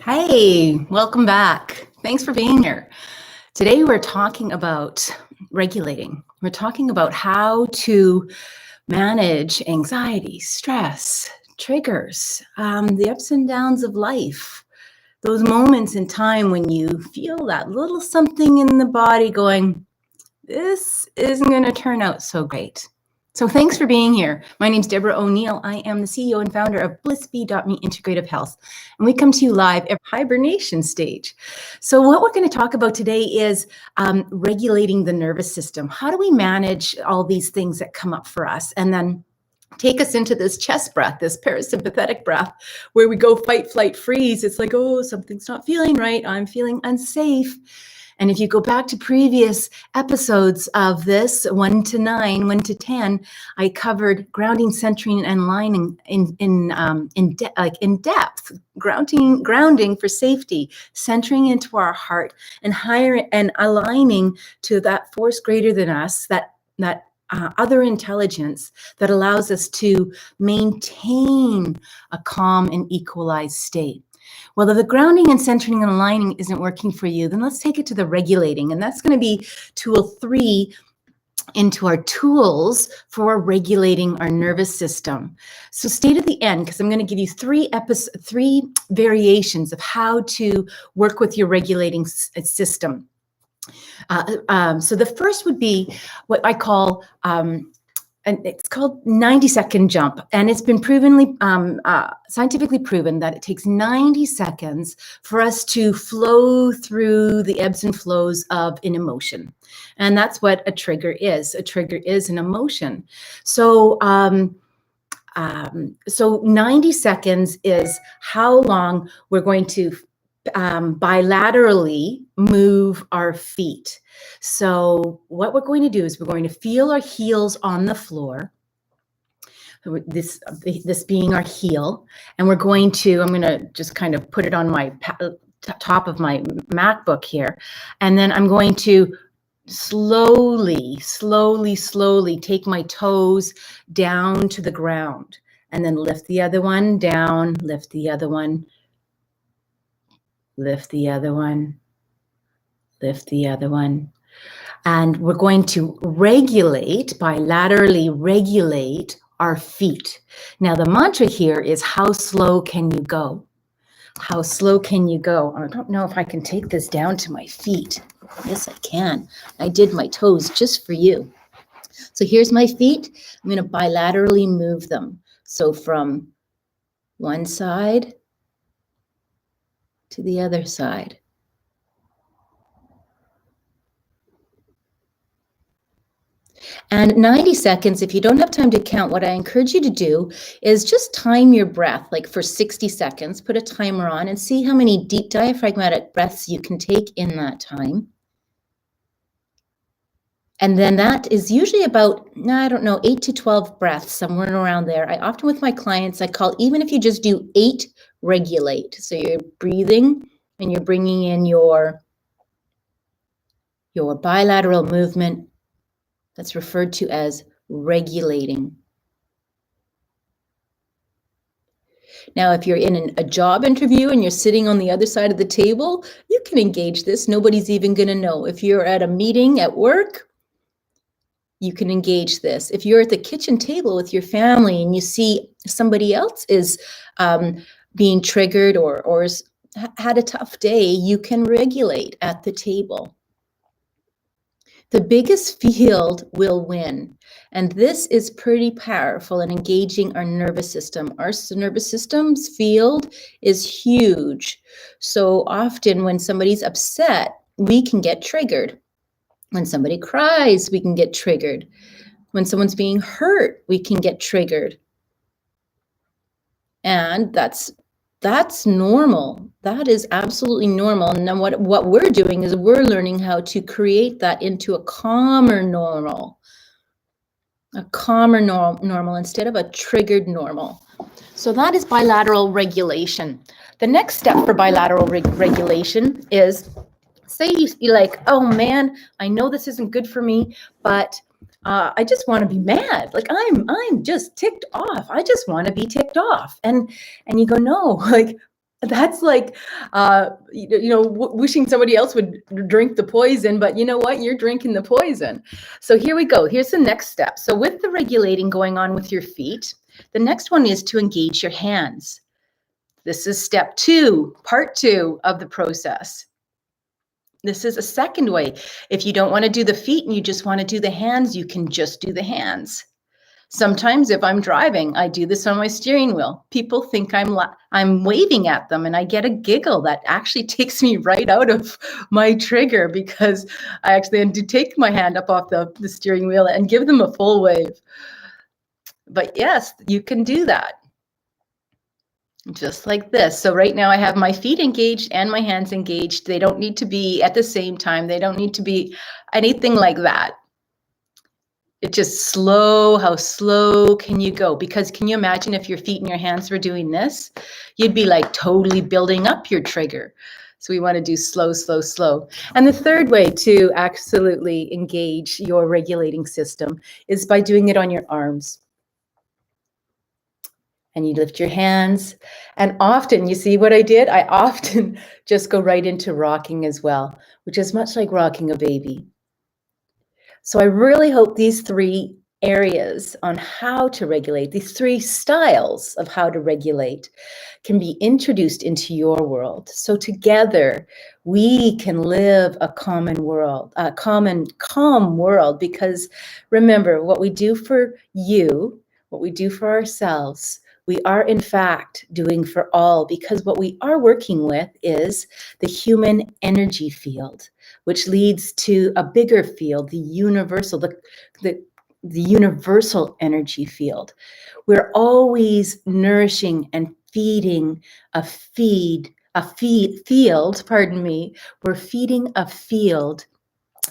Hey, welcome back. Thanks for being here. Today we're talking about regulating. We're talking about how to manage anxiety, stress, triggers, the ups and downs of life. Those moments in time when you feel that little something in the body going, this isn't going to turn out so great. So thanks for being here. My name's Deborah O'Neill. I am the CEO and founder of BlissBee.me Integrative Health. And we come to you live at hibernation stage. So what we're going to talk about today is regulating the nervous system. How do we manage all these things that come up for us? And then take us into this chest breath, this parasympathetic breath, where we go fight, flight, freeze. It's like, oh, something's not feeling right. I'm feeling unsafe. And if you go back to previous episodes of this, 1 to 9, 1 to 10, I covered grounding, centering, and aligning in depth, grounding for safety, centering into our heart, and aligning to that force greater than us, that other intelligence that allows us to maintain a calm and equalized state. Well, if the grounding and centering and aligning isn't working for you, then let's take it to the regulating. And that's going to be tool 3 into our tools for regulating our nervous system. So stay to the end, because I'm going to give you 3 variations of how to work with your regulating system. So the first would be what I call and it's called 90-second jump. And it's been scientifically proven that it takes 90 seconds for us to flow through the ebbs and flows of an emotion. And that's what a trigger is. A trigger is an emotion. So 90 seconds is how long we're going to bilaterally move our feet. So what we're going to do is we're going to feel our heels on the floor, this being our heel, and I'm going to just kind of put it on my top of my MacBook here, and then I'm going to slowly take my toes down to the ground, and then lift the other one down, lift the other one, lift the other one, lift the other one. And we're going to bilaterally regulate our feet. Now, the mantra here is, how slow can you go? How slow can you go? I don't know if I can take this down to my feet. Yes, I can. I did my toes just for you. So here's my feet. I'm going to bilaterally move them. So from one side to the other side. And 90 seconds, if you don't have time to count, what I encourage you to do is just time your breath, like for 60 seconds, put a timer on and see how many deep diaphragmatic breaths you can take in that time. And then that is usually about, 8 to 12 breaths, somewhere around there. I often with my clients, even if you just do 8, regulate. So you're breathing and you're bringing in your bilateral movement. That's referred to as regulating. Now, if you're in a job interview and you're sitting on the other side of the table, you can engage this. Nobody's even going to know. If you're at a meeting at work, you can engage this. If you're at the kitchen table with your family and you see somebody else is being triggered or had a tough day, you can regulate at the table. The biggest field will win. And this is pretty powerful in engaging our nervous system. Our nervous system's field is huge. So often when somebody's upset, we can get triggered. When somebody cries, we can get triggered. When someone's being hurt, we can get triggered. And that's normal. That is absolutely normal. And then what we're doing is we're learning how to create that into a calmer normal. A calmer normal instead of a triggered normal. So that is bilateral regulation. The next step for bilateral regulation is, say you're like, oh man, I know this isn't good for me, but I just want to be mad. Like I'm just ticked off. I just want to be ticked off. And you go, no, like That's like, wishing somebody else would drink the poison, but you know what? You're drinking the poison. So here we go. Here's the next step. So with the regulating going on with your feet, the next one is to engage your hands. This is step 2, part 2 of the process. This is a second way. If you don't want to do the feet and you just want to do the hands, you can just do the hands. Sometimes if I'm driving, I do this on my steering wheel. People think I'm waving at them, and I get a giggle that actually takes me right out of my trigger, because I actually do take my hand up off the steering wheel and give them a full wave. But yes, you can do that. Just like this. So right now I have my feet engaged and my hands engaged. They don't need to be at the same time. They don't need to be anything like that. It's just slow. How slow can you go? Because can you imagine if your feet and your hands were doing this? You'd be like totally building up your trigger. So we want to do slow, slow, slow. And the third way to absolutely engage your regulating system is by doing it on your arms. And you lift your hands. And often, you see what I did? I often just go right into rocking as well, which is much like rocking a baby. So I really hope these 3 areas on how to regulate, these 3 styles of how to regulate, can be introduced into your world. So together we can live a common world, a calm world, because remember, what we do for you, what we do for ourselves, we are in fact doing for all, because what we are working with is the human energy field, which leads to a bigger field, the universal, the universal energy field. We're always nourishing and feeding a field, pardon me. We're feeding a field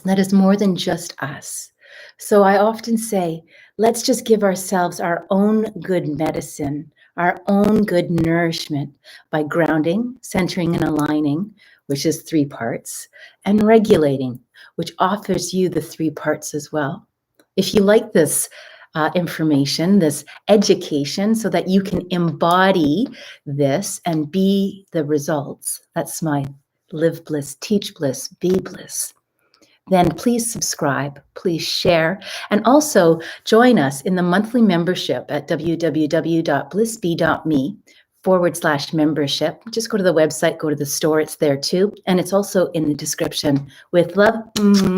that is more than just us. So I often say, let's just give ourselves our own good medicine, our own good nourishment by grounding, centering, and aligning, which is 3 parts, and regulating, which offers you the 3 parts as well. If you like this information, this education, so that you can embody this and be the results, that's my live bliss, teach bliss, be bliss, then please subscribe, please share, and also join us in the monthly membership at www.blissbe.me/membership. Just go to the website, go to the store, it's there too. And it's also in the description. With love.